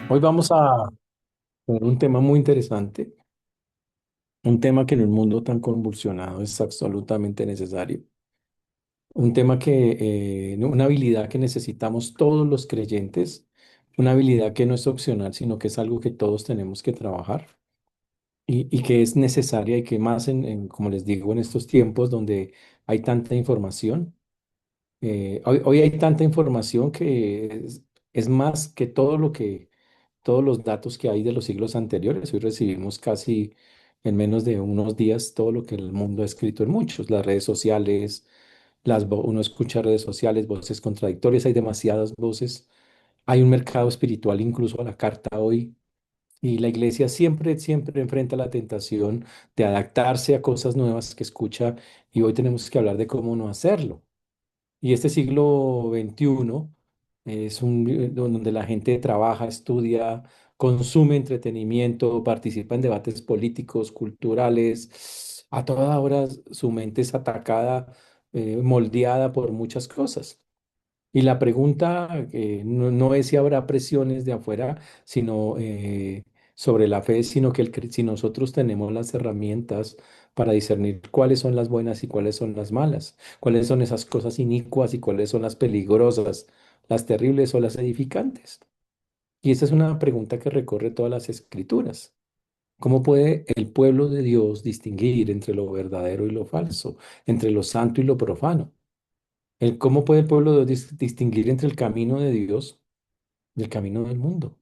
Hoy vamos a ver un tema muy interesante, un tema que en un mundo tan convulsionado es absolutamente necesario, un tema una habilidad que necesitamos todos los creyentes, una habilidad que no es opcional, sino que es algo que todos tenemos que trabajar y que es necesaria y que más como les digo, en estos tiempos donde hay tanta información. Hoy hay tanta información que es más que todos los datos que hay de los siglos anteriores. Hoy recibimos casi en menos de unos días todo lo que el mundo ha escrito en muchos, las redes sociales, uno escucha redes sociales, voces contradictorias, hay demasiadas voces. Hay un mercado espiritual incluso a la carta hoy. Y la iglesia siempre enfrenta la tentación de adaptarse a cosas nuevas que escucha y hoy tenemos que hablar de cómo no hacerlo. Y este siglo XXI es donde la gente trabaja, estudia, consume entretenimiento, participa en debates políticos, culturales. A toda hora su mente es atacada, moldeada por muchas cosas. Y la pregunta no es si habrá presiones de afuera, sino sobre la fe, sino si nosotros tenemos las herramientas para discernir cuáles son las buenas y cuáles son las malas, cuáles son esas cosas inicuas y cuáles son las peligrosas, las terribles o las edificantes. Y esa es una pregunta que recorre todas las escrituras. ¿Cómo puede el pueblo de Dios distinguir entre lo verdadero y lo falso, entre lo santo y lo profano? ¿Cómo puede el pueblo de Dios distinguir entre el camino de Dios y el camino del mundo?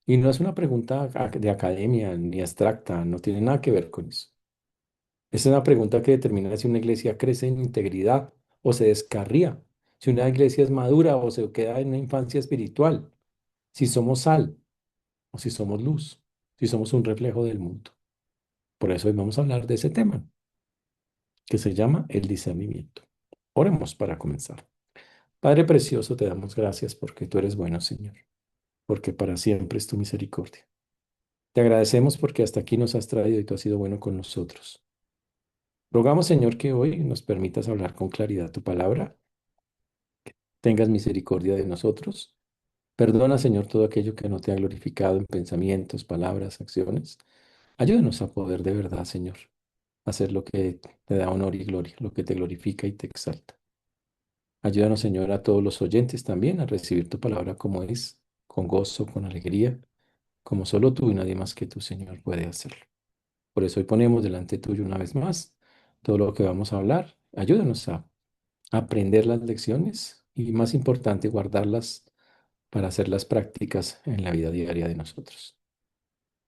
Y no es una pregunta de academia ni abstracta, no tiene nada que ver con eso. Es una pregunta que determina si una iglesia crece en integridad o se descarría, si una iglesia es madura o se queda en una infancia espiritual, si somos sal o si somos luz, si somos un reflejo del mundo. Por eso hoy vamos a hablar de ese tema, que se llama el discernimiento. Oremos para comenzar. Padre precioso, te damos gracias porque tú eres bueno, Señor, porque para siempre es tu misericordia. Te agradecemos porque hasta aquí nos has traído y tú has sido bueno con nosotros. Rogamos, Señor, que hoy nos permitas hablar con claridad tu palabra, tengas misericordia de nosotros. Perdona, Señor, todo aquello que no te ha glorificado en pensamientos, palabras, acciones. Ayúdanos a poder de verdad, Señor, hacer lo que te da honor y gloria, lo que te glorifica y te exalta. Ayúdanos, Señor, a todos los oyentes también a recibir tu palabra como es, con gozo, con alegría, como solo tú y nadie más que tú, Señor, puede hacerlo. Por eso hoy ponemos delante tuyo una vez más todo lo que vamos a hablar. Ayúdanos a aprender las lecciones y, más importante, guardarlas para hacerlas prácticas en la vida diaria de nosotros.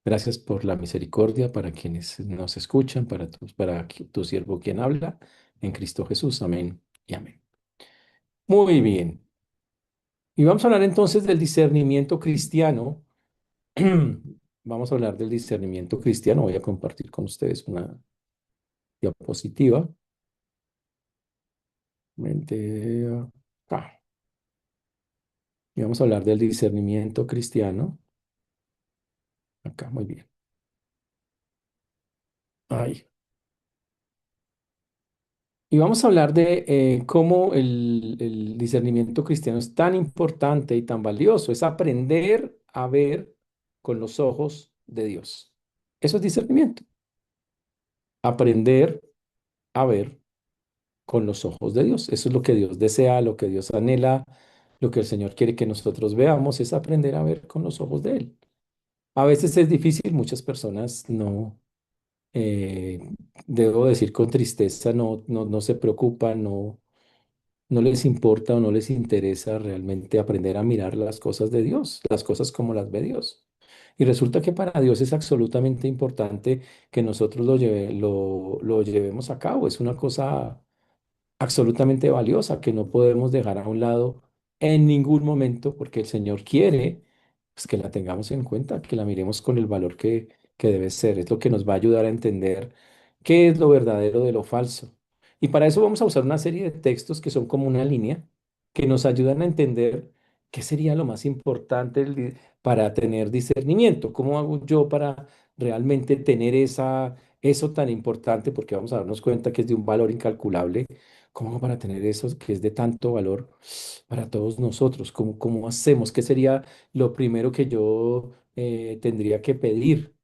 Gracias por la misericordia para quienes nos escuchan, tu siervo quien habla, en Cristo Jesús. Amén y amén. Muy bien. Y vamos a hablar entonces del discernimiento cristiano. Vamos a hablar del discernimiento cristiano. Voy a compartir con ustedes una diapositiva. Mente acá. Y vamos a hablar del discernimiento cristiano. Acá, muy bien. Ahí. Y vamos a hablar de cómo el discernimiento cristiano es tan importante y tan valioso. Es aprender a ver con los ojos de Dios. Eso es discernimiento. Aprender a ver con los ojos de Dios. Eso es lo que Dios desea, lo que Dios anhela, lo que el Señor quiere que nosotros veamos, es aprender a ver con los ojos de Él. A veces es difícil, muchas personas no, eh, debo decir con tristeza, no se preocupan, no les importa o no les interesa realmente aprender a mirar las cosas de Dios, las cosas como las ve Dios. Y resulta que para Dios es absolutamente importante que nosotros lo llevemos a cabo. Es una cosa absolutamente valiosa que no podemos dejar a un lado en ningún momento porque el Señor quiere pues, que la tengamos en cuenta, que la miremos con el valor que debe ser. Es lo que nos va a ayudar a entender qué es lo verdadero de lo falso. Y para eso vamos a usar una serie de textos que son como una línea que nos ayudan a entender qué sería lo más importante para tener discernimiento. ¿Cómo hago yo para realmente tener eso tan importante? Porque vamos a darnos cuenta que es de un valor incalculable ¿Cómo para tener eso que es de tanto valor para todos nosotros? ¿Cómo hacemos? ¿Qué sería lo primero que yo tendría que pedir?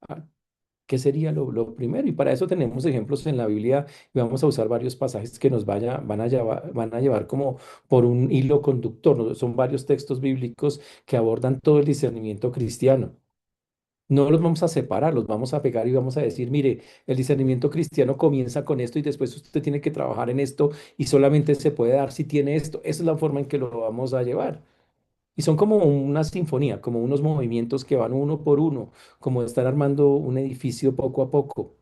¿Qué sería lo primero? Y para eso tenemos ejemplos en la Biblia y vamos a usar varios pasajes que nos van a llevar como por un hilo conductor, ¿no? Son varios textos bíblicos que abordan todo el discernimiento cristiano. No los vamos a separar, los vamos a pegar y vamos a decir, mire, el discernimiento cristiano comienza con esto y después usted tiene que trabajar en esto y solamente se puede dar si tiene esto. Esa es la forma en que lo vamos a llevar. Y son como una sinfonía, como unos movimientos que van uno por uno, como estar armando un edificio poco a poco.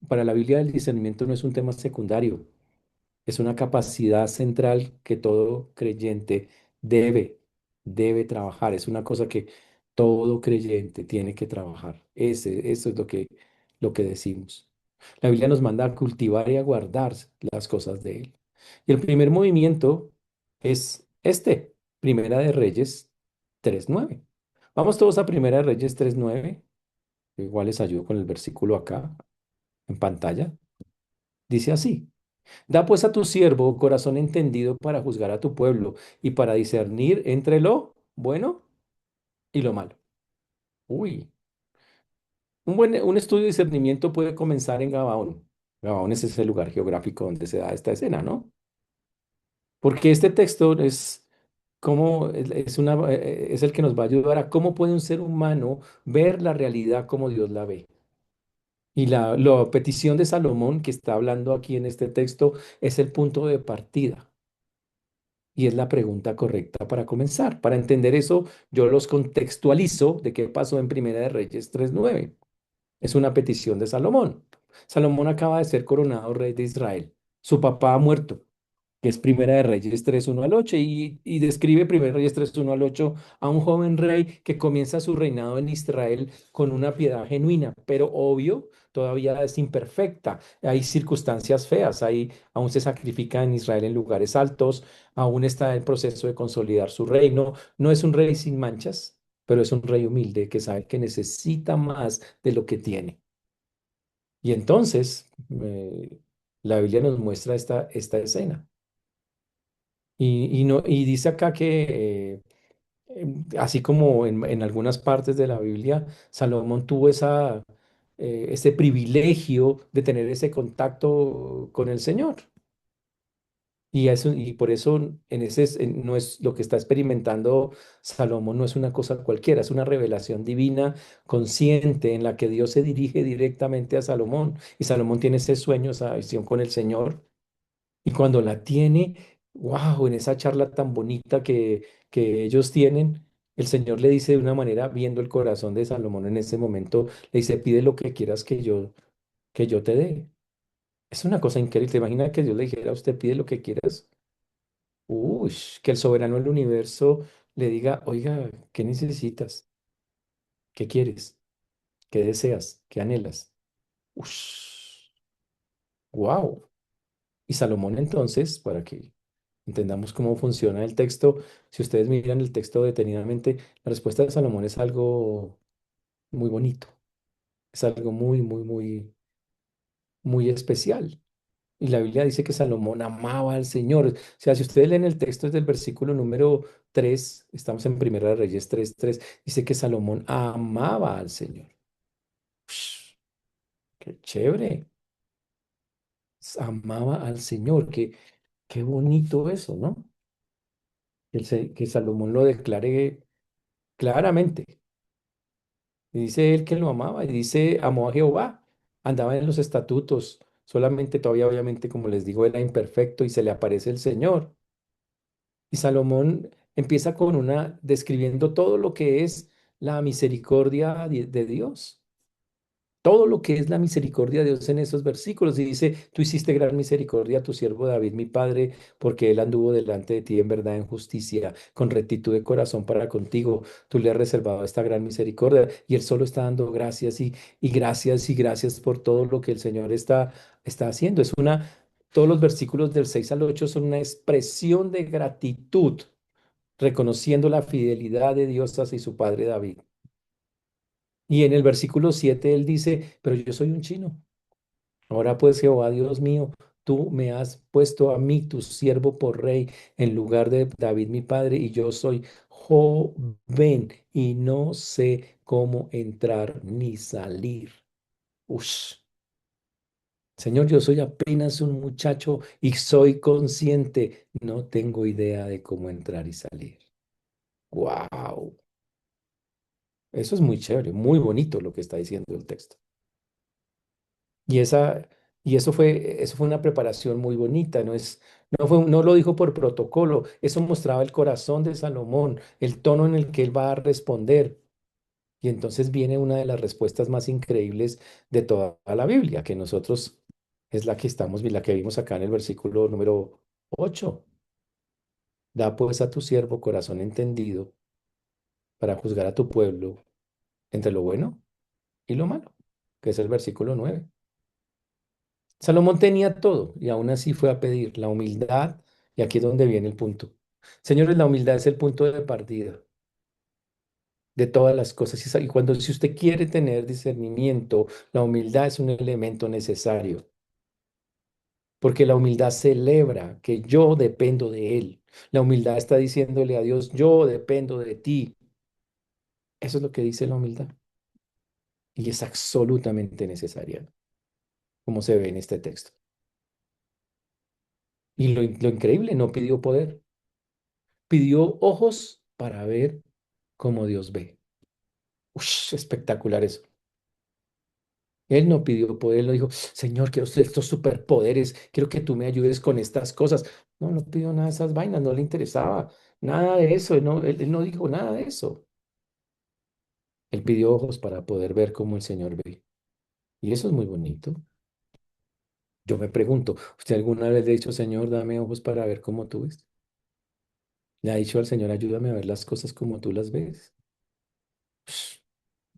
Para la Biblia el discernimiento no es un tema secundario, es una capacidad central que todo creyente debe, debe trabajar. Es una cosa que todo creyente tiene que trabajar. Eso es lo que decimos. La Biblia nos manda a cultivar y a guardar las cosas de Él. Y el primer movimiento es este, Primera de Reyes 3:9. Vamos todos a Primera de Reyes 3:9. Igual les ayudo con el versículo acá en pantalla. Dice así. Da pues a tu siervo corazón entendido para juzgar a tu pueblo y para discernir entre lo bueno y lo malo. Uy, un estudio de discernimiento puede comenzar en Gabaón. Gabaón es ese lugar geográfico donde se da esta escena, ¿no? Porque este texto es el que nos va a ayudar a cómo puede un ser humano ver la realidad como Dios la ve. Y la petición de Salomón que está hablando aquí en este texto es el punto de partida. Y es la pregunta correcta para comenzar. Para entender eso, yo los contextualizo de qué pasó en Primera de Reyes 3:9. Es una petición de Salomón. Salomón acaba de ser coronado rey de Israel. Su papá ha muerto, que es Primera de Reyes 3:1 al 8, y describe Primera de Reyes 3:1 al 8 a un joven rey que comienza su reinado en Israel con una piedad genuina, pero obvio, todavía es imperfecta. Hay circunstancias feas, aún se sacrifica en Israel en lugares altos, aún está en proceso de consolidar su reino. No es un rey sin manchas, pero es un rey humilde que sabe que necesita más de lo que tiene. Y entonces, la Biblia nos muestra esta escena. Y dice acá que, así como en algunas partes de la Biblia, Salomón tuvo ese privilegio de tener ese contacto con el Señor. Y por eso no es lo que está experimentando Salomón, no es una cosa cualquiera, es una revelación divina consciente en la que Dios se dirige directamente a Salomón. Y Salomón tiene ese sueño, esa visión con el Señor. Y cuando la tiene, wow, en esa charla tan bonita que ellos tienen, el Señor le dice de una manera, viendo el corazón de Salomón en ese momento, le dice, pide lo que quieras que yo te dé. Es una cosa increíble. ¿Te imaginas que Dios le dijera a usted, pide lo que quieras? Uy, que el soberano del universo le diga, oiga, ¿qué necesitas? ¿Qué quieres? ¿Qué deseas? ¿Qué anhelas? Ush, wow. Y Salomón entonces, para que entendamos cómo funciona el texto, si ustedes miran el texto detenidamente, la respuesta de Salomón es algo muy bonito, es algo muy, muy, muy, muy especial. Y la Biblia dice que Salomón amaba al Señor. O sea, si ustedes leen el texto desde el versículo número 3, estamos en Primera de Reyes 3:3, dice que Salomón amaba al Señor. Ush, qué chévere. Amaba al Señor. Qué bonito eso, ¿no? Que Salomón lo declare claramente. Y dice él que lo amaba y dice, amó a Jehová, andaba en los estatutos. Solamente todavía, obviamente, como les digo, era imperfecto y se le aparece el Señor. Y Salomón empieza con describiendo todo lo que es la misericordia de Dios, todo lo que es la misericordia de Dios en esos versículos. Y dice, tú hiciste gran misericordia a tu siervo David, mi padre, porque él anduvo delante de ti en verdad, en justicia, con rectitud de corazón para contigo. Tú le has reservado esta gran misericordia y él solo está dando gracias y gracias y gracias por todo lo que el Señor está haciendo. Todos los versículos del 6 al 8 son una expresión de gratitud reconociendo la fidelidad de Dios hacia su padre David. Y en el versículo 7 él dice, pero yo soy un chino. Ahora pues Jehová, Dios mío, tú me has puesto a mí, tu siervo, por rey en lugar de David mi padre, y yo soy joven y no sé cómo entrar ni salir. Ush. Señor, yo soy apenas un muchacho y soy consciente, no tengo idea de cómo entrar y salir. Wow, eso es muy chévere, muy bonito lo que está diciendo el texto. Y esa, y eso fue una preparación muy bonita, no lo dijo por protocolo, eso mostraba el corazón de Salomón, el tono en el que él va a responder. Y entonces viene una de las respuestas más increíbles de toda la Biblia, que nosotros es la que la que vimos acá en el versículo número 8. Da pues a tu siervo corazón entendido para juzgar a tu pueblo entre lo bueno y lo malo, que es el versículo 9. Salomón tenía todo y aún así fue a pedir la humildad, y aquí es donde viene el punto. Señores, la humildad es el punto de partida de todas las cosas. Y cuando si usted quiere tener discernimiento, la humildad es un elemento necesario, porque la humildad celebra que yo dependo de Él. La humildad está diciéndole a Dios, yo dependo de ti. Eso es lo que dice la humildad y es absolutamente necesaria, como se ve en este texto. Y lo increíble, no pidió poder, pidió ojos para ver como Dios ve. Ush, espectacular eso. Él no pidió poder, él no dijo, Señor, quiero estos superpoderes, quiero que tú me ayudes con estas cosas. No, no pidió nada de esas vainas, no le interesaba nada de eso, él no dijo nada de eso. Él pidió ojos para poder ver cómo el Señor ve. Y eso es muy bonito. Yo me pregunto, ¿usted alguna vez le ha dicho, Señor, dame ojos para ver cómo tú ves? ¿Le ha dicho al Señor, ayúdame a ver las cosas como tú las ves?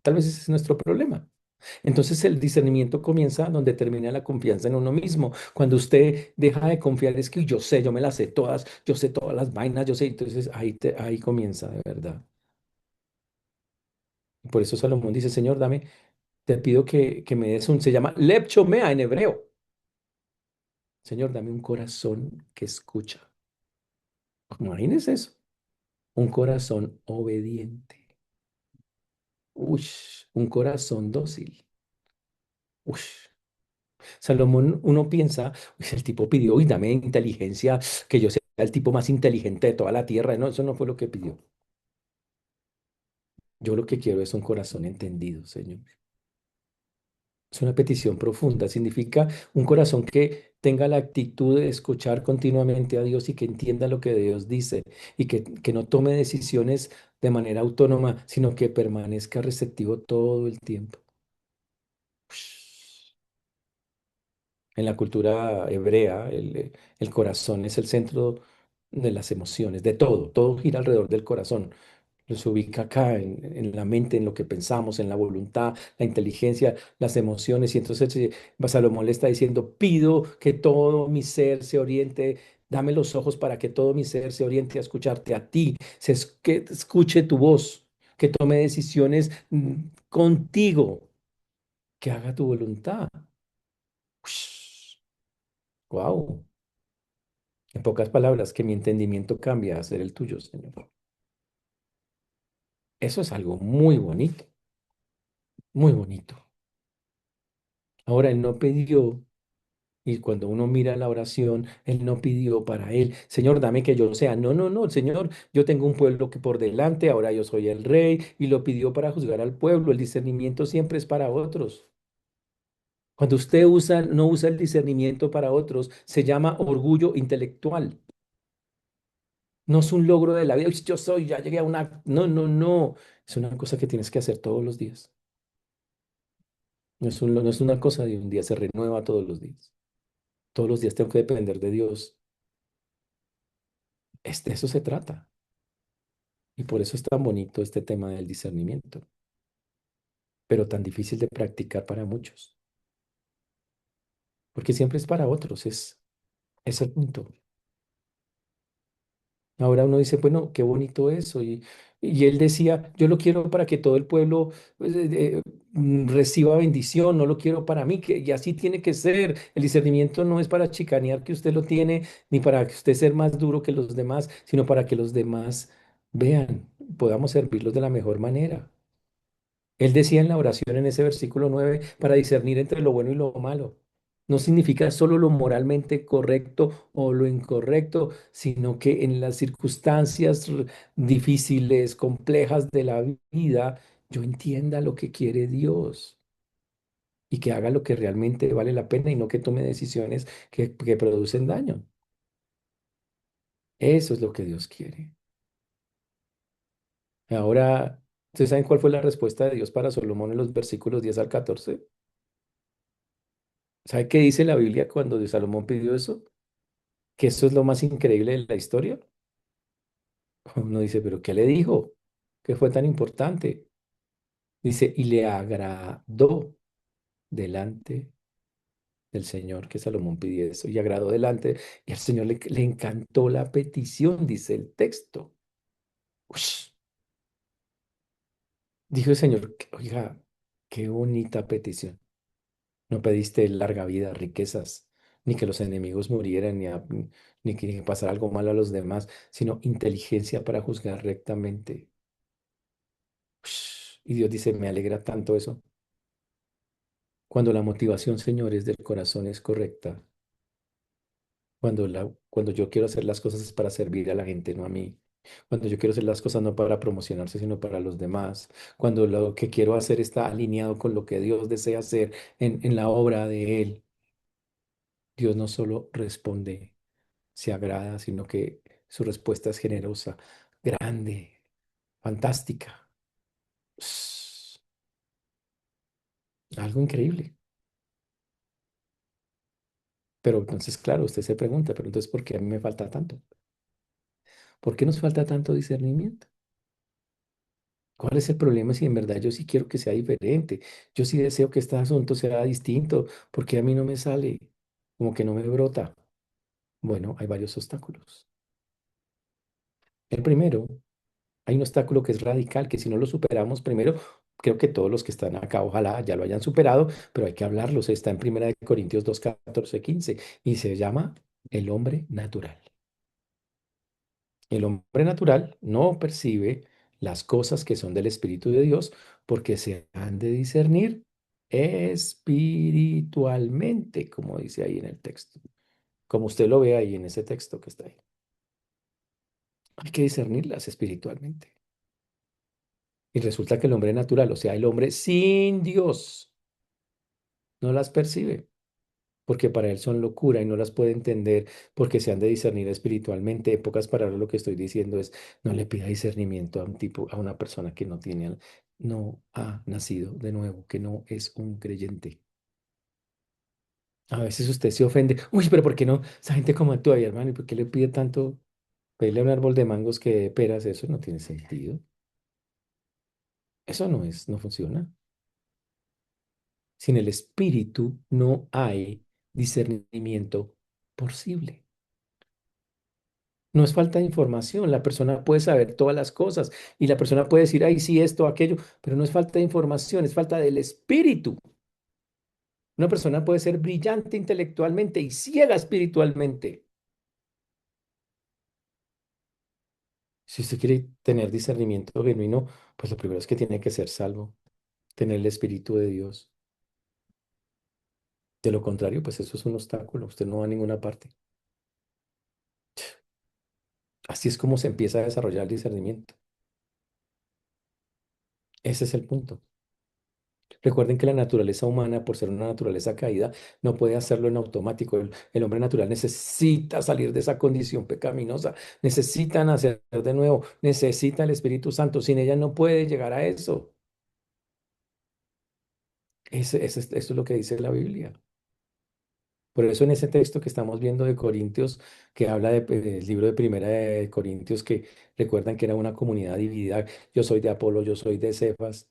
Tal vez ese es nuestro problema. Entonces el discernimiento comienza donde termina la confianza en uno mismo. Cuando usted deja de confiar, es que yo sé, yo me las sé todas, yo sé todas las vainas, yo sé, entonces ahí comienza de verdad. Por eso Salomón dice, Señor, te pido que me des se llama lepchomea en hebreo. Señor, dame un corazón que escucha. Imagínese eso, un corazón obediente. Uy, un corazón dócil. Uy. Salomón, uno piensa, "Uy, el tipo pidió, y dame inteligencia, que yo sea el tipo más inteligente de toda la tierra". No, eso no fue lo que pidió. Yo lo que quiero es un corazón entendido, Señor. Es una petición profunda, significa un corazón que tenga la actitud de escuchar continuamente a Dios y que entienda lo que Dios dice y que no tome decisiones de manera autónoma, sino que permanezca receptivo todo el tiempo. Ush. En la cultura hebrea, el corazón es el centro de las emociones, de todo, todo gira alrededor del corazón. Se ubica acá en la mente, en lo que pensamos, en la voluntad, la inteligencia, las emociones. Y entonces Salomón le está diciendo, pido que todo mi ser se oriente, dame los ojos para que todo mi ser se oriente a escucharte a ti, que escuche tu voz, que tome decisiones contigo, que haga tu voluntad. Wow. En pocas palabras, que mi entendimiento cambie a ser el tuyo, Señor. Eso es algo muy bonito, muy bonito. Ahora, él no pidió, y cuando uno mira la oración, él no pidió para él, Señor, dame que yo sea. No, no, no, Señor, yo tengo un pueblo que por delante, ahora yo soy el rey, y lo pidió para juzgar al pueblo. El discernimiento siempre es para otros. Cuando usted no usa el discernimiento para otros, se llama orgullo intelectual. No es un logro de la vida. "Uy, yo soy, ya llegué a una". No, no, no. Es una cosa que tienes que hacer todos los días. No es una cosa de un día, se renueva todos los días. Todos los días tengo que depender de Dios. De eso se trata. Y por eso es tan bonito este tema del discernimiento, pero tan difícil de practicar para muchos, porque siempre es para otros, es el punto. Ahora uno dice, bueno, qué bonito eso, Y él decía, yo lo quiero para que todo el pueblo pues, reciba bendición, no lo quiero para mí, y así tiene que ser. El discernimiento no es para chicanear que usted lo tiene, ni para que usted ser más duro que los demás, sino para que los demás vean, podamos servirlos de la mejor manera. Él decía en la oración en ese versículo 9 para discernir entre lo bueno y lo malo. No significa solo lo moralmente correcto o lo incorrecto, sino que en las circunstancias difíciles, complejas de la vida, yo entienda lo que quiere Dios y que haga lo que realmente vale la pena y no que tome decisiones que producen daño. Eso es lo que Dios quiere. Ahora, ¿ustedes saben cuál fue la respuesta de Dios para Salomón en los versículos 10 al 14? ¿Sabe qué dice la Biblia cuando de Salomón pidió eso? Que eso es lo más increíble de la historia. Uno dice, ¿pero qué le dijo? ¿Qué fue tan importante? Dice, y le agradó delante del Señor que Salomón pidió eso, y agradó delante, y al Señor le encantó la petición, dice el texto. Ush, dijo el Señor, oiga, qué bonita petición. No pediste larga vida, riquezas, ni que los enemigos murieran, ni que pasara algo malo a los demás, sino inteligencia para juzgar rectamente. Ush, y Dios dice, me alegra tanto eso. Cuando la motivación, señores, del corazón es correcta, cuando yo quiero hacer las cosas es para servir a la gente, no a mí. Cuando yo quiero hacer las cosas no para promocionarse, sino para los demás. Cuando lo que quiero hacer está alineado con lo que Dios desea hacer en la obra de Él. Dios no solo responde, se agrada, sino que su respuesta es generosa, grande, fantástica. Es algo increíble. Pero entonces, claro, usted se pregunta, pero entonces, ¿por qué a mí me falta tanto? ¿Por qué nos falta tanto discernimiento? ¿Cuál es el problema si en verdad yo sí quiero que sea diferente? Yo sí deseo que este asunto sea distinto, porque a mí no me sale, como que no me brota. Bueno, hay varios obstáculos. El primero, hay un obstáculo que es radical, que si no lo superamos primero, creo que todos los que están acá, ojalá ya lo hayan superado, pero hay que hablarlos. Está en Primera de Corintios 2 14 15 y se llama el hombre natural. El hombre natural no percibe las cosas que son del Espíritu de Dios porque se han de discernir espiritualmente, como dice ahí en el texto, como usted lo ve ahí en ese texto que está ahí. Hay que discernirlas espiritualmente. Y resulta que el hombre natural, o sea, el hombre sin Dios, no las percibe, porque para él son locura y no las puede entender porque se han de discernir espiritualmente. En pocas palabras, lo que estoy diciendo es, no le pida discernimiento a un tipo, a una persona que no tiene, no ha nacido de nuevo, que no es un creyente. A veces usted se ofende, uy, pero ¿por qué no? Esa gente como actúa, y hermano, ¿y por qué le pide tanto pedirle a un árbol de mangos que de peras? Eso no tiene sentido. Eso no es, no funciona. Sin el espíritu no hay discernimiento posible. No es falta de información, la persona puede saber todas las cosas y la persona puede decir, ay, sí, esto, aquello, pero no es falta de información, es falta del espíritu. Una persona puede ser brillante intelectualmente y ciega espiritualmente. Si usted quiere tener discernimiento genuino, pues lo primero es que tiene que ser salvo, tener el espíritu de Dios. De lo contrario, pues eso es un obstáculo, usted no va a ninguna parte. Así es como se empieza a desarrollar el discernimiento. Ese es el punto. Recuerden que la naturaleza humana, por ser una naturaleza caída, no puede hacerlo en automático. El hombre natural necesita salir de esa condición pecaminosa, necesita nacer de nuevo, necesita el Espíritu Santo. Sin ella no puede llegar a eso. Esto es lo que dice la Biblia. Por eso en ese texto que estamos viendo de Corintios, que habla del libro de Primera de Corintios, que recuerdan que era una comunidad dividida, yo soy de Apolo, yo soy de Cefas.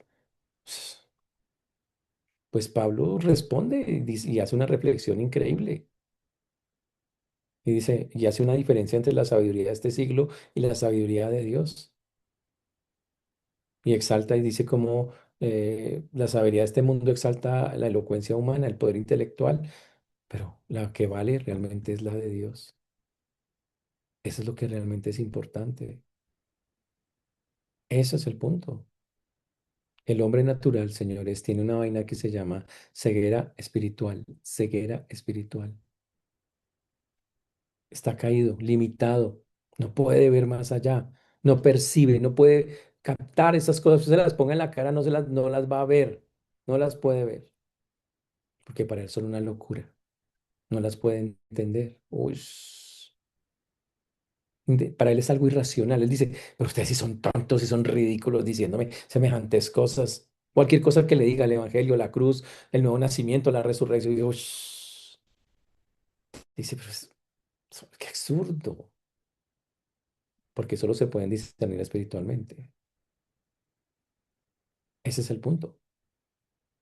Pues Pablo responde y hace una reflexión increíble. Y dice, y hace una diferencia entre la sabiduría de este siglo y la sabiduría de Dios. y exalta y dice cómo la sabiduría de este mundo exalta la elocuencia humana, el poder intelectual, pero la que vale realmente es la de Dios. Eso es lo que realmente es importante. Eso es el punto. El hombre natural, señores, tiene una vaina que se llama ceguera espiritual, ceguera espiritual. Está caído, limitado, no puede ver más allá, no percibe, no puede captar esas cosas. Usted se las ponga en la cara, no las va a ver, no las puede ver, porque para él son una locura, no las puede entender. Uy, para él es algo irracional. Él dice, pero ustedes sí son tontos y son ridículos diciéndome semejantes cosas. Cualquier cosa que le diga el evangelio, la cruz, el nuevo nacimiento, la resurrección, y digo, dice, pero qué absurdo, porque solo se pueden discernir espiritualmente. Ese es el punto.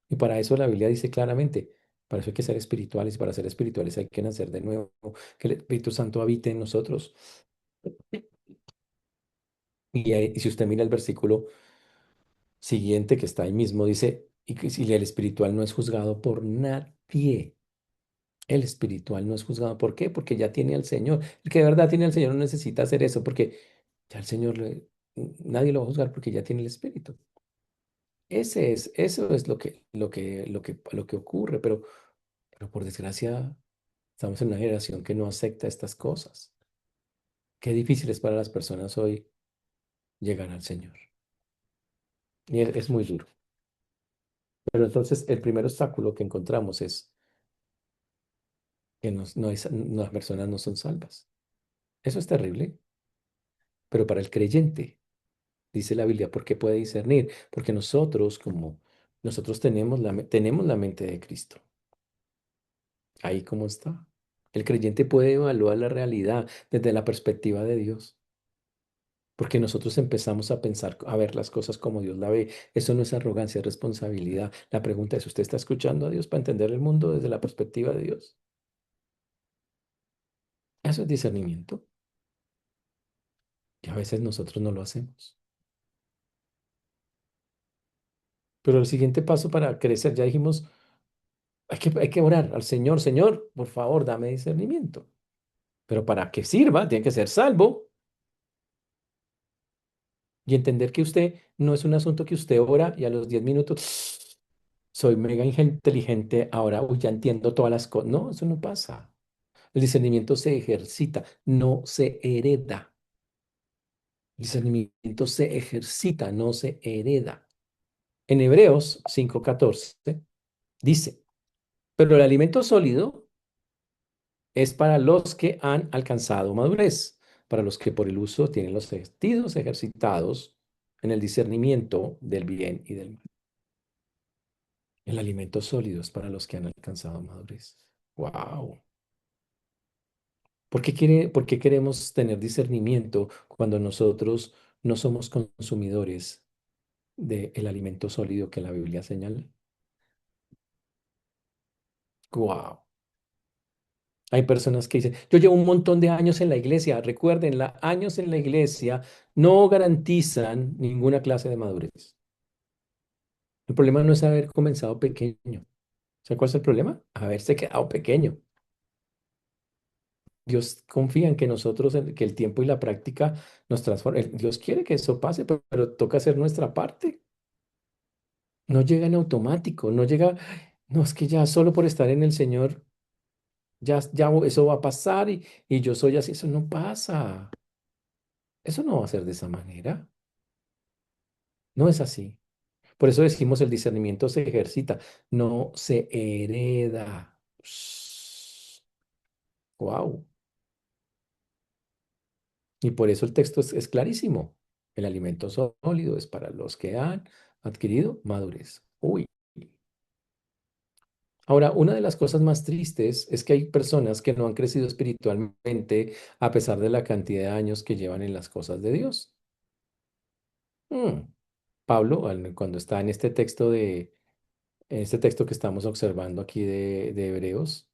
Y para eso la Biblia dice claramente, para eso hay que ser espirituales y para ser espirituales hay que nacer de nuevo, que el Espíritu Santo habite en nosotros. Y si usted mira el versículo siguiente que está ahí mismo, dice, y que si el espiritual no es juzgado por nadie. El espiritual no es juzgado. ¿Por qué? Porque ya tiene al Señor. El que de verdad tiene al Señor no necesita hacer eso porque ya el Señor, nadie lo va a juzgar porque ya tiene el Espíritu. Eso es lo que ocurre, pero por desgracia estamos en una generación que no acepta estas cosas. Qué difícil es para las personas hoy llegar al Señor. Y es muy duro. Pero entonces el primer obstáculo que encontramos es que las personas no son salvas. Eso es terrible, pero para el creyente, dice la Biblia, ¿por qué puede discernir? Porque nosotros, como nosotros tenemos la mente de Cristo. Ahí cómo está. El creyente puede evaluar la realidad desde la perspectiva de Dios. Porque nosotros empezamos a pensar, a ver las cosas como Dios la ve. Eso no es arrogancia, es responsabilidad. La pregunta es, ¿usted está escuchando a Dios para entender el mundo desde la perspectiva de Dios? Eso es discernimiento. Y a veces nosotros no lo hacemos. Pero el siguiente paso para crecer, ya dijimos, hay que orar al Señor, Señor, por favor, dame discernimiento. Pero para que sirva, tiene que ser salvo y entender que usted no es un asunto que usted ora y a los 10 minutos soy mega inteligente, ahora uy, ya entiendo todas las cosas. No, eso no pasa. El discernimiento se ejercita, no se hereda. El discernimiento se ejercita, no se hereda. En Hebreos 5:14 dice, pero el alimento sólido es para los que han alcanzado madurez, para los que por el uso tienen los sentidos ejercitados en el discernimiento del bien y del mal. El alimento sólido es para los que han alcanzado madurez. ¡Wow! Por qué queremos tener discernimiento cuando nosotros no somos consumidores del alimento sólido que la Biblia señala? ¡Wow! Hay personas que dicen, yo llevo un montón de años en la iglesia. Recuerden, años en la iglesia no garantizan ninguna clase de madurez. El problema no es haber comenzado pequeño. ¿Sabe cuál es el problema? Haberse quedado pequeño. Dios confía en que nosotros, en que el tiempo y la práctica nos transformen. Dios quiere que eso pase, pero toca hacer nuestra parte. No llega en automático, no llega, no es que ya solo por estar en el Señor, ya eso va a pasar y yo soy así. Eso no pasa. Eso no va a ser de esa manera. No es así. Por eso decimos el discernimiento se ejercita, no se hereda. Wow. Y por eso el texto es clarísimo. El alimento sólido es para los que han adquirido madurez. Uy. Ahora, una de las cosas más tristes es que hay personas que no han crecido espiritualmente a pesar de la cantidad de años que llevan en las cosas de Dios. Mm. Pablo, cuando está en en este texto que estamos observando aquí de Hebreos,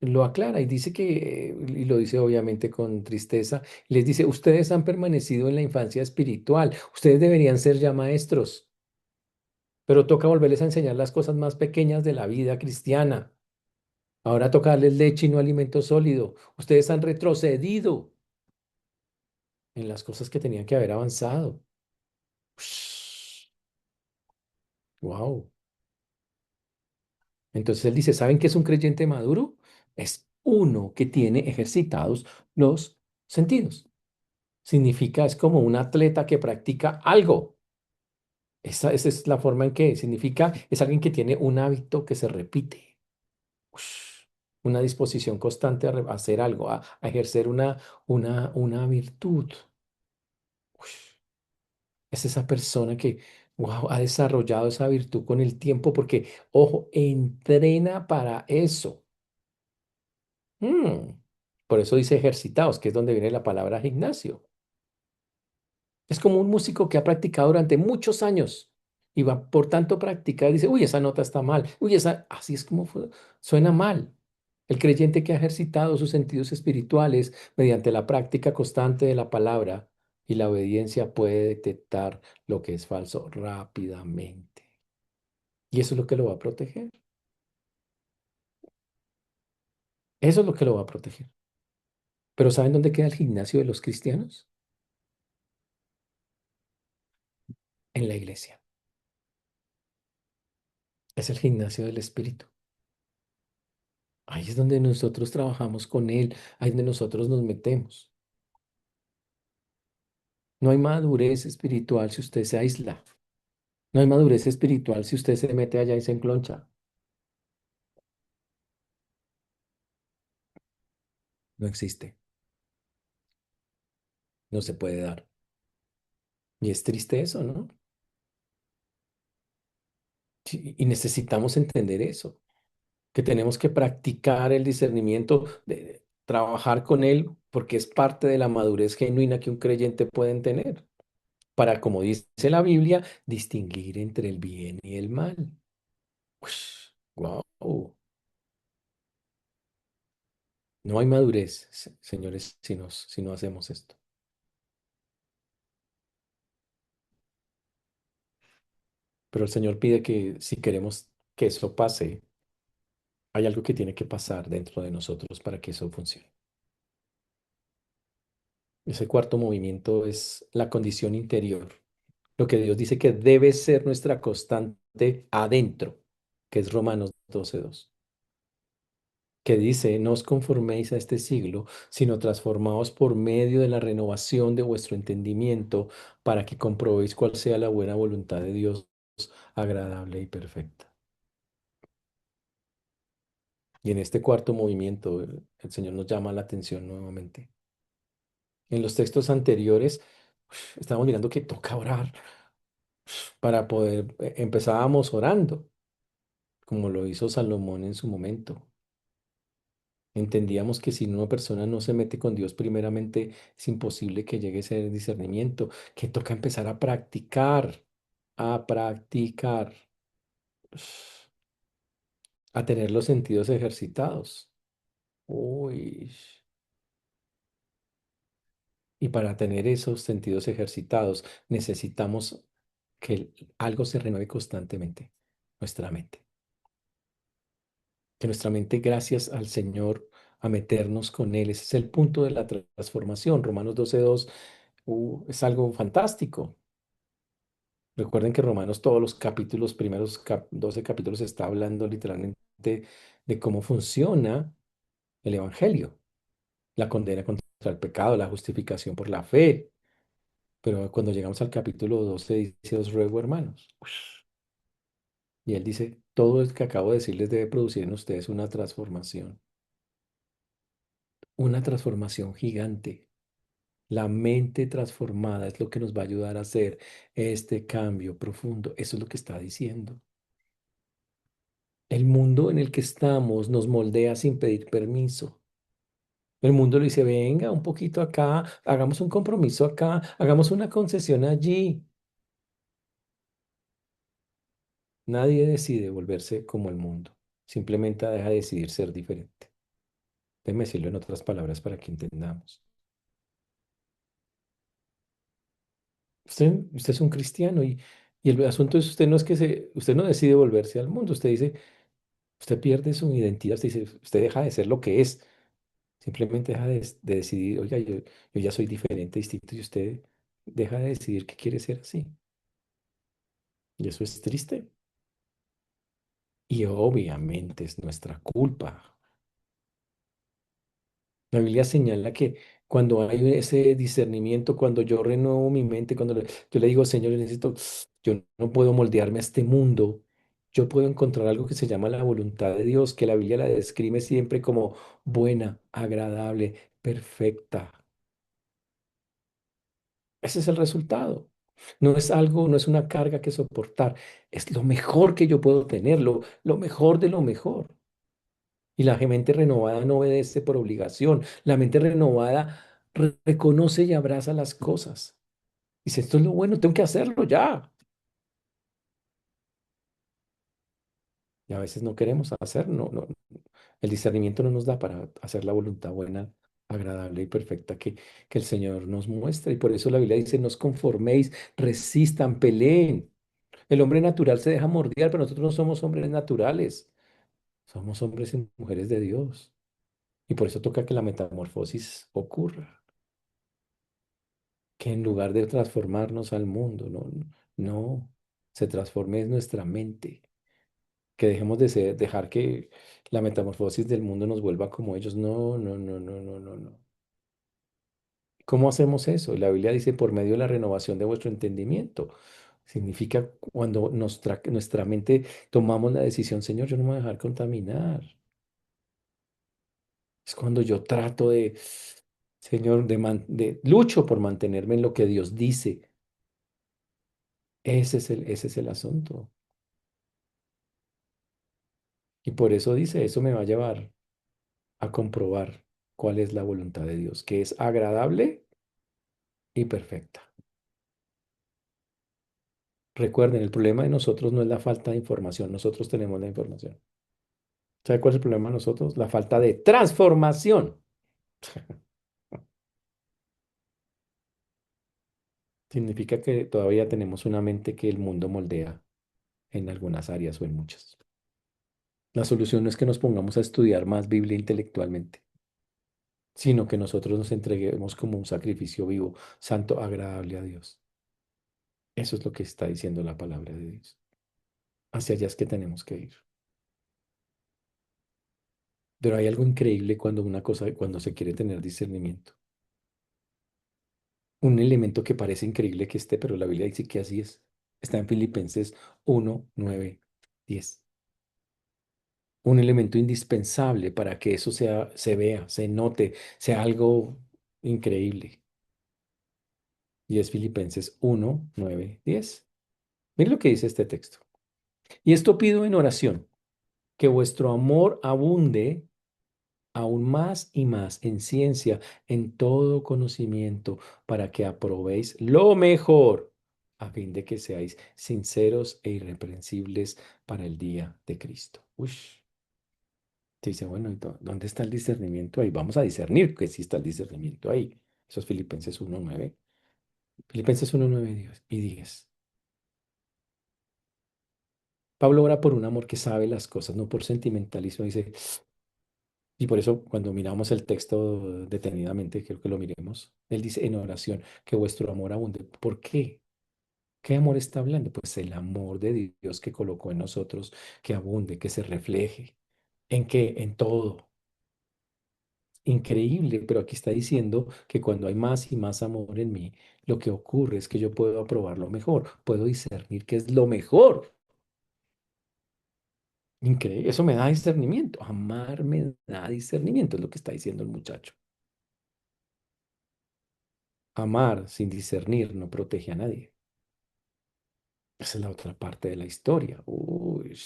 lo aclara y dice que, y lo dice obviamente con tristeza, les dice, ustedes han permanecido en la infancia espiritual, ustedes deberían ser ya maestros, pero toca volverles a enseñar las cosas más pequeñas de la vida cristiana. Ahora toca darles leche y no alimento sólido. Ustedes han retrocedido en las cosas que tenían que haber avanzado. Wow. Entonces él dice, ¿saben qué es un creyente maduro? Es uno que tiene ejercitados los sentidos. Significa, es como un atleta que practica algo. Esa es la forma en que significa, es alguien que tiene un hábito que se repite. Ush, una disposición constante a hacer algo, a ejercer una virtud. Ush, es esa persona que, wow, ha desarrollado esa virtud con el tiempo porque, ojo, entrena para eso. Mm, Por eso dice ejercitados, que es donde viene la palabra gimnasio. Es como un músico que ha practicado durante muchos años y va por tanto practicar y dice, uy, esa nota está mal, uy, esa, así es como suena mal. El creyente que ha ejercitado sus sentidos espirituales mediante la práctica constante de la palabra y la obediencia puede detectar lo que es falso rápidamente. Y eso es lo que lo va a proteger. Eso es lo que lo va a proteger. Pero ¿saben dónde queda el gimnasio de los cristianos? En la iglesia. Es el gimnasio del espíritu. Ahí es donde nosotros trabajamos con Él, ahí es donde nosotros nos metemos. No hay madurez espiritual si usted se aísla. No hay madurez espiritual si usted se mete allá y se encloncha. No existe, no se puede dar. Y es triste eso, ¿no? Sí, y necesitamos entender eso, que tenemos que practicar el discernimiento, de trabajar con Él, porque es parte de la madurez genuina que un creyente puede tener, para, como dice la Biblia, distinguir entre el bien y el mal. Wow. No hay madurez, señores, si no hacemos esto. Pero el Señor pide que si queremos que eso pase, hay algo que tiene que pasar dentro de nosotros para que eso funcione. Ese cuarto movimiento es la condición interior, lo que Dios dice que debe ser nuestra constante adentro, que es Romanos 12:2, que dice, no os conforméis a este siglo, sino transformaos por medio de la renovación de vuestro entendimiento, para que comprobéis cuál sea la buena voluntad de Dios, agradable y perfecta. Y en este cuarto movimiento, el Señor nos llama la atención nuevamente. En los textos anteriores, estábamos mirando que toca orar para poder, empezábamos orando, como lo hizo Salomón en su momento. Entendíamos que si una persona no se mete con Dios, primeramente es imposible que llegue ese discernimiento, que toca empezar a practicar, a tener los sentidos ejercitados. Uy. Y para tener esos sentidos ejercitados, necesitamos que algo se renueve constantemente, nuestra mente. Que nuestra mente, gracias al Señor, a meternos con Él, ese es el punto de la transformación. Romanos 12:2 es algo fantástico. Recuerden que Romanos, todos los capítulos, primeros 12 capítulos, está hablando literalmente de cómo funciona el Evangelio, la condena contra el pecado, la justificación por la fe. Pero cuando llegamos al capítulo 12 dice, os ruego, hermanos. Y él dice, todo el que acabo de decirles debe producir en ustedes una transformación gigante. La mente transformada es lo que nos va a ayudar a hacer este cambio profundo. Eso es lo que está diciendo. El mundo en el que estamos nos moldea sin pedir permiso. El mundo le dice, venga, un poquito acá, hagamos un compromiso acá, hagamos una concesión allí. Nadie decide volverse como el mundo. Simplemente deja de decidir ser diferente. Déjeme decirlo en otras palabras para que entendamos. Usted es un cristiano y el asunto es usted no es que usted no decide volverse al mundo, usted dice, usted pierde su identidad, usted dice, usted deja de ser lo que es, simplemente deja de decidir, oiga, yo ya soy diferente, distinto, y usted deja de decidir que quiere ser así. Y eso es triste. Y obviamente es nuestra culpa. La Biblia señala que cuando hay ese discernimiento, cuando yo renuevo mi mente, yo le digo, Señor, yo necesito, yo no puedo moldearme a este mundo, yo puedo encontrar algo que se llama la voluntad de Dios, que la Biblia la describe siempre como buena, agradable, perfecta. Ese es el resultado. No es algo, no es una carga que soportar, es lo mejor que yo puedo tener, lo mejor de lo mejor. Y la mente renovada no obedece por obligación. La mente renovada reconoce y abraza las cosas. Dice, esto es lo bueno, tengo que hacerlo ya. Y a veces no queremos hacer, el discernimiento no nos da para hacer la voluntad buena, agradable y perfecta que el Señor nos muestra. Y por eso la Biblia dice, no os conforméis, resistan, peleen. El hombre natural se deja mordiar, pero nosotros no somos hombres naturales. Somos hombres y mujeres de Dios. Y por eso toca que la metamorfosis ocurra. Que en lugar de transformarnos al mundo, no, se transforme nuestra mente, que dejemos de dejar que la metamorfosis del mundo nos vuelva como ellos. No, no, no, no, no, no, no. ¿Cómo hacemos eso? La Biblia dice por medio de la renovación de vuestro entendimiento. Significa cuando nuestra mente tomamos la decisión, Señor, yo no me voy a dejar contaminar. Es cuando yo trato Señor, lucho por mantenerme en lo que Dios dice. Ese es el asunto. Y por eso dice, eso me va a llevar a comprobar cuál es la voluntad de Dios, que es agradable y perfecta. Recuerden, el problema de nosotros no es la falta de información, nosotros tenemos la información. ¿Sabe cuál es el problema de nosotros? La falta de transformación. Significa que todavía tenemos una mente que el mundo moldea en algunas áreas o en muchas. La solución no es que nos pongamos a estudiar más Biblia intelectualmente, sino que nosotros nos entreguemos como un sacrificio vivo, santo, agradable a Dios. Eso es lo que está diciendo la palabra de Dios. Hacia allá es que tenemos que ir. Pero hay algo increíble cuando se quiere tener discernimiento. Un elemento que parece increíble que esté, pero la Biblia dice que así es. Está en Filipenses 1, 9, 10. Un elemento indispensable para que eso se vea, se note, sea algo increíble. Y es Filipenses 1, 9, 10. Mire lo que dice este texto. Y esto pido en oración, que vuestro amor abunde aún más y más en ciencia, en todo conocimiento, para que aprobéis lo mejor, a fin de que seáis sinceros e irreprensibles para el día de Cristo. Ush. Te dice, bueno, ¿dónde está el discernimiento ahí? Vamos a discernir que sí está el discernimiento ahí. Eso es Filipenses 1:9. Filipenses 1:9 y 10. Pablo ora por un amor que sabe las cosas, no por sentimentalismo. Dice, y por eso cuando miramos el texto detenidamente, quiero que lo miremos, él dice en oración que vuestro amor abunde. ¿Por qué? ¿Qué amor está hablando? Pues el amor de Dios que colocó en nosotros, que abunde, que se refleje. ¿En qué? En todo. Increíble, pero aquí está diciendo que cuando hay más y más amor en mí, lo que ocurre es que yo puedo aprobar lo mejor, puedo discernir qué es lo mejor. Increíble, eso me da discernimiento. Amar me da discernimiento, es lo que está diciendo el muchacho. Amar sin discernir no protege a nadie. Esa es la otra parte de la historia. Uy,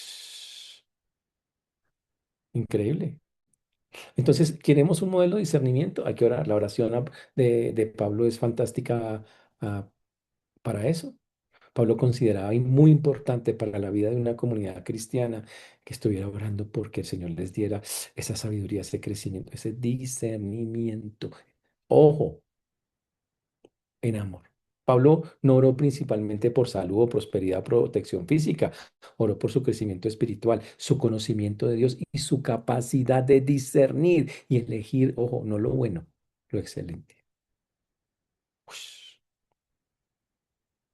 increíble. Entonces, ¿queremos un modelo de discernimiento? Hay que orar. La oración de Pablo es fantástica para eso. Pablo consideraba muy importante para la vida de una comunidad cristiana que estuviera orando porque el Señor les diera esa sabiduría, ese crecimiento, ese discernimiento. Ojo, en amor. Pablo no oró principalmente por salud o prosperidad, protección física, oró por su crecimiento espiritual, su conocimiento de Dios y su capacidad de discernir y elegir, ojo, no lo bueno, lo excelente. Ush.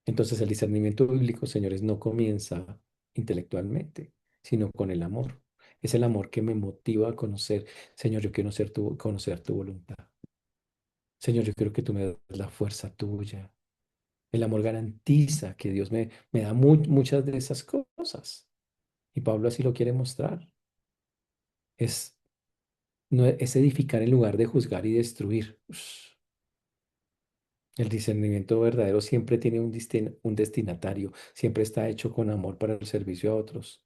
Entonces el discernimiento bíblico, señores, no comienza intelectualmente, sino con el amor. Es el amor que me motiva a conocer, Señor, yo quiero conocer tu voluntad. Señor, yo quiero que tú me des la fuerza tuya. El amor garantiza que Dios me da muchas de esas cosas. Y Pablo así lo quiere mostrar. Es, no, es edificar en lugar de juzgar y destruir. El discernimiento verdadero siempre tiene un destinatario, siempre está hecho con amor para el servicio a otros.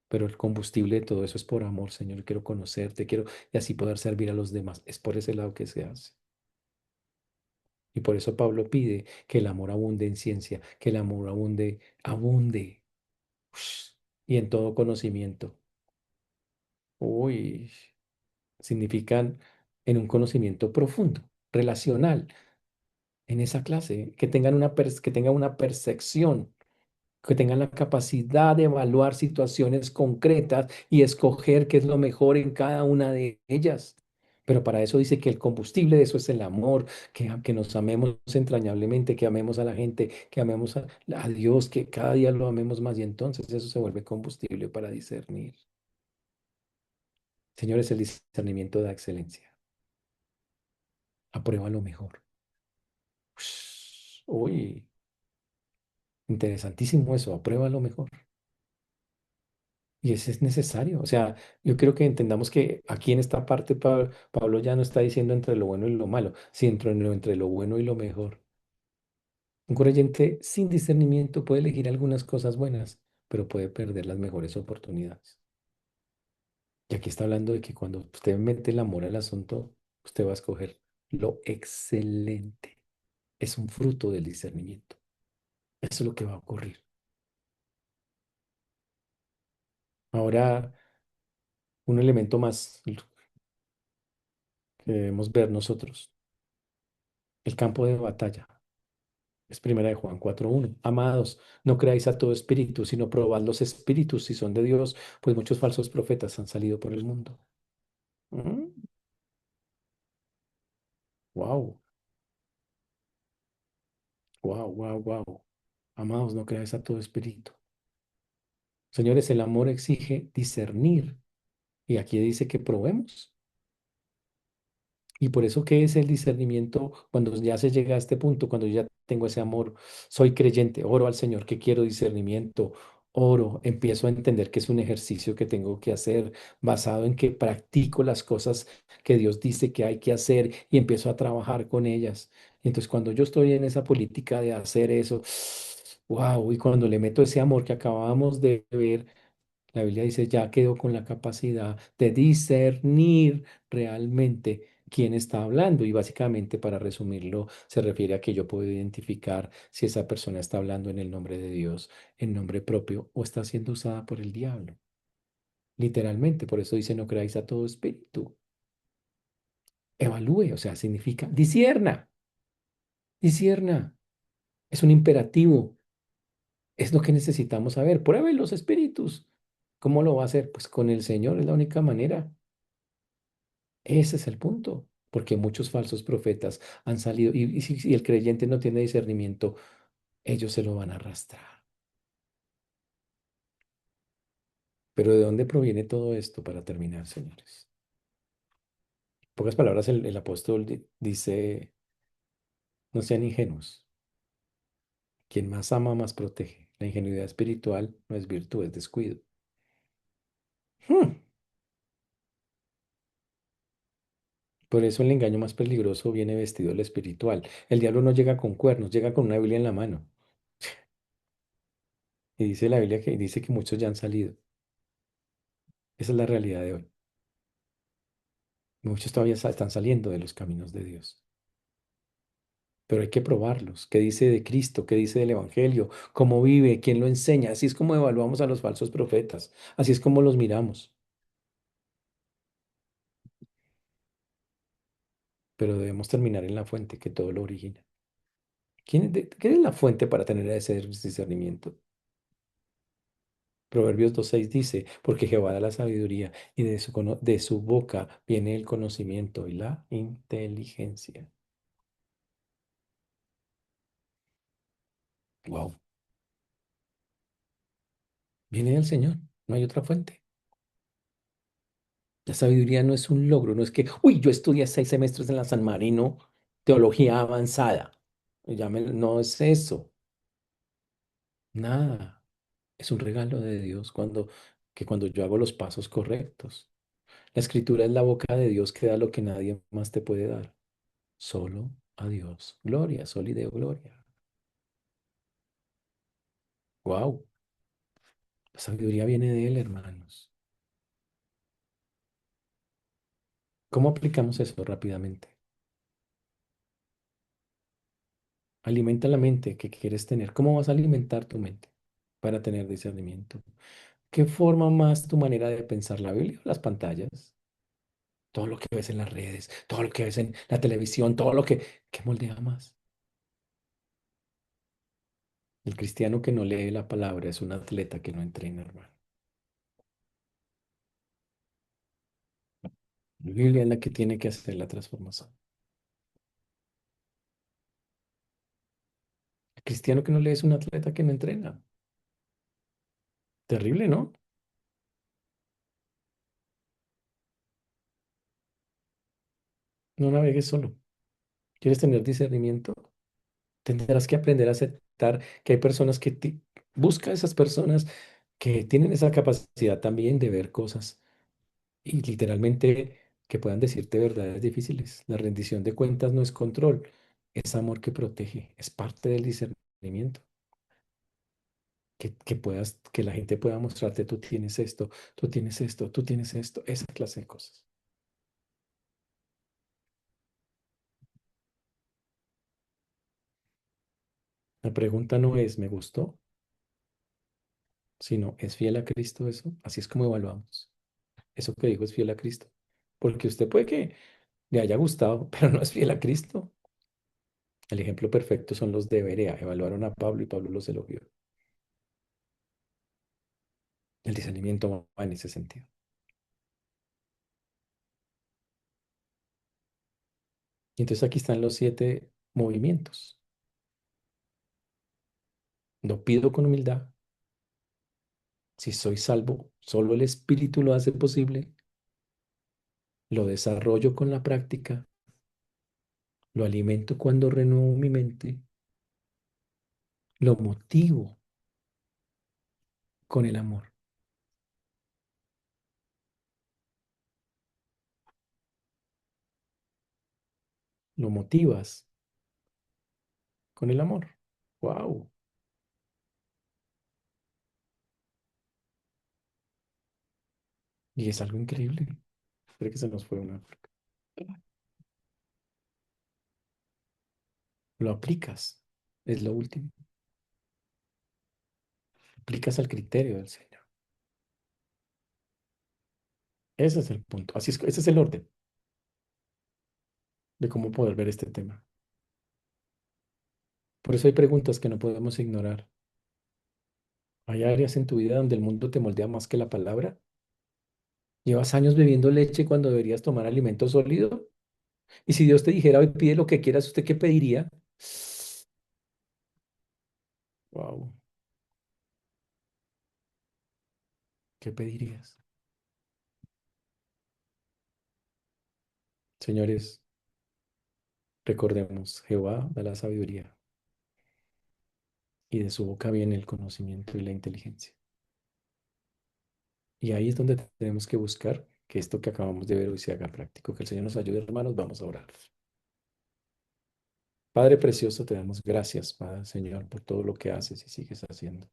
Pero el combustible de todo eso es por amor, Señor. Quiero conocerte, quiero y así poder servir a los demás. Es por ese lado que se hace. Y por eso Pablo pide que el amor abunde en ciencia, que el amor abunde y en todo conocimiento. Uy, significan en un conocimiento profundo, relacional, en esa clase, que tengan una percepción, que tengan la capacidad de evaluar situaciones concretas y escoger qué es lo mejor en cada una de ellas. Pero para eso dice que el combustible de eso es el amor, que nos amemos entrañablemente, que amemos a la gente, que amemos a Dios, que cada día lo amemos más y entonces eso se vuelve combustible para discernir. Señores, el discernimiento da excelencia. Aprueba lo mejor. Uy, interesantísimo eso, aprueba lo mejor. Y eso es necesario. O sea, yo creo que entendamos que aquí en esta parte Pablo ya no está diciendo entre lo bueno y lo malo, sino entre lo bueno y lo mejor. Un creyente sin discernimiento puede elegir algunas cosas buenas, pero puede perder las mejores oportunidades. Y aquí está hablando de que cuando usted mete el amor al asunto, usted va a escoger lo excelente. Es un fruto del discernimiento. Eso es lo que va a ocurrir. Ahora, un elemento más que debemos ver nosotros, el campo de batalla. Es primera de Juan 4:1. Amados, no creáis a todo espíritu, sino probad los espíritus si son de Dios, pues muchos falsos profetas han salido por el mundo. Wow, wow, wow, wow. Amados, no creáis a todo espíritu. Señores, el amor exige discernir. Y aquí dice que probemos. Y por eso, ¿qué es el discernimiento cuando ya se llega a este punto, cuando ya tengo ese amor? Soy creyente, oro al Señor que quiero discernimiento, oro, empiezo a entender que es un ejercicio que tengo que hacer basado en que practico las cosas que Dios dice que hay que hacer y empiezo a trabajar con ellas. Y entonces, cuando yo estoy en esa política de hacer eso, wow, y cuando le meto ese amor que acabamos de ver, la Biblia dice, ya quedó con la capacidad de discernir realmente quién está hablando. Y básicamente, para resumirlo, se refiere a que yo puedo identificar si esa persona está hablando en el nombre de Dios, en nombre propio, o está siendo usada por el diablo. Literalmente, por eso dice, no creáis a todo espíritu. Evalúe, o sea, significa discierna, discierna. Es un imperativo. Es lo que necesitamos saber. Pruebe los espíritus. ¿Cómo lo va a hacer? Pues con el Señor es la única manera. Ese es el punto, porque muchos falsos profetas han salido y si el creyente no tiene discernimiento, ellos se lo van a arrastrar. Pero ¿de dónde proviene todo esto para terminar, señores? En pocas palabras, el apóstol dice, no sean ingenuos. Quien más ama, más protege. La ingenuidad espiritual no es virtud, es descuido. Hmm. Por eso el engaño más peligroso viene vestido del espiritual. El diablo no llega con cuernos, llega con una Biblia en la mano. Y dice la Biblia que dice que muchos ya han salido. Esa es la realidad de hoy. Muchos todavía están saliendo de los caminos de Dios. pero hay que probarlos. ¿Qué dice de Cristo? ¿Qué dice del Evangelio? ¿Cómo vive? ¿Quién lo enseña? Así es como evaluamos a los falsos profetas. Así es como los miramos. Pero debemos terminar en la fuente que todo lo origina. ¿Quién es la fuente para tener ese discernimiento? Proverbios 2:6 dice, porque Jehová da la sabiduría y de su boca viene el conocimiento y la inteligencia. Wow, viene del Señor, no hay otra fuente. La sabiduría no es un logro, no es que, uy, yo estudié 6 semestres en la San Marino, teología avanzada. No es eso, nada. Es un regalo de Dios cuando yo hago los pasos correctos. La escritura es la boca de Dios que da lo que nadie más te puede dar. Solo a Dios. Gloria, soli Deo, gloria. Wow, la sabiduría viene de Él, hermanos. ¿Cómo aplicamos eso rápidamente? Alimenta la mente que quieres tener. ¿Cómo vas a alimentar tu mente para tener discernimiento? ¿Qué forma más tu manera de pensar la Biblia o las pantallas? Todo lo que ves en las redes, todo lo que ves en la televisión, ¿qué moldea más? El cristiano que no lee la palabra es un atleta que no entrena, hermano. La Biblia es la que tiene que hacer la transformación. El cristiano que no lee es un atleta que no entrena. Terrible, ¿no? No navegues solo. ¿Quieres tener discernimiento? Tendrás que aprender a aceptar que hay personas busca a esas personas que tienen esa capacidad también de ver cosas y literalmente que puedan decirte verdades difíciles. La rendición de cuentas no es control, es amor que protege, es parte del discernimiento. Que la gente pueda mostrarte, tú tienes esto, tú tienes esto, tú tienes esto, esa clase de cosas. La pregunta no es, ¿me gustó? Sino, ¿es fiel a Cristo eso? Así es como evaluamos. Eso que dijo es fiel a Cristo. Porque usted puede que le haya gustado, pero no es fiel a Cristo. El ejemplo perfecto son los de Berea. Evaluaron a Pablo y Pablo los elogió. El discernimiento va en ese sentido. Y entonces aquí están los 7 movimientos. Lo pido con humildad. Si soy salvo, solo el Espíritu lo hace posible. Lo desarrollo con la práctica. Lo alimento cuando renuevo mi mente. Lo motivo con el amor. Lo motivas con el amor. Wow. Y es algo increíble. Creo que se nos fue una. Lo aplicas. Es lo último. Aplicas al criterio del Señor. Ese es el punto. Ese es el orden de cómo poder ver este tema. Por eso hay preguntas que no podemos ignorar. ¿Hay áreas en tu vida donde el mundo te moldea más que la palabra? ¿Llevas años bebiendo leche cuando deberías tomar alimento sólido? Y si Dios te dijera hoy pide lo que quieras, ¿usted qué pediría? Wow, ¿qué pedirías? Señores, recordemos, Jehová da la sabiduría y de su boca viene el conocimiento y la inteligencia. Y ahí es donde tenemos que buscar que esto que acabamos de ver hoy se haga práctico. Que el Señor nos ayude, hermanos. Vamos a orar. Padre precioso, te damos gracias, Padre Señor, por todo lo que haces y sigues haciendo.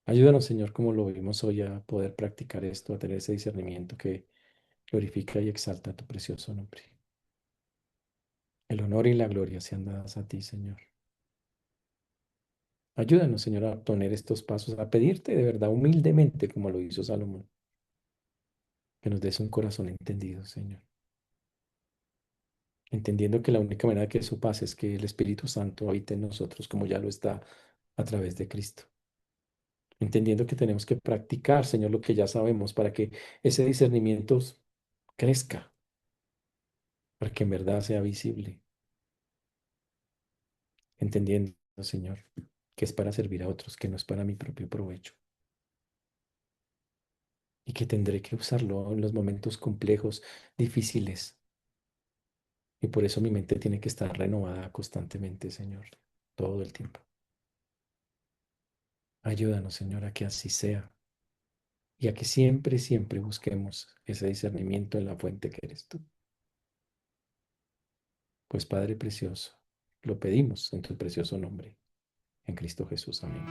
Ayúdanos, Señor, como lo vimos hoy, a poder practicar esto, a tener ese discernimiento que glorifica y exalta tu precioso nombre. El honor y la gloria sean dadas a ti, Señor. Ayúdanos, Señor, a poner estos pasos, a pedirte de verdad humildemente, como lo hizo Salomón, que nos des un corazón entendido, Señor. Entendiendo que la única manera que eso pase es que el Espíritu Santo habite en nosotros, como ya lo está a través de Cristo. Entendiendo que tenemos que practicar, Señor, lo que ya sabemos para que ese discernimiento crezca, para que en verdad sea visible. Entendiendo, Señor, que es para servir a otros, que no es para mi propio provecho. Y que tendré que usarlo en los momentos complejos, difíciles. Y por eso mi mente tiene que estar renovada constantemente, Señor, todo el tiempo. Ayúdanos, Señor, a que así sea y a que siempre, siempre busquemos ese discernimiento en la fuente que eres tú. Pues Padre precioso, lo pedimos en tu precioso nombre, en Cristo Jesús. Amén.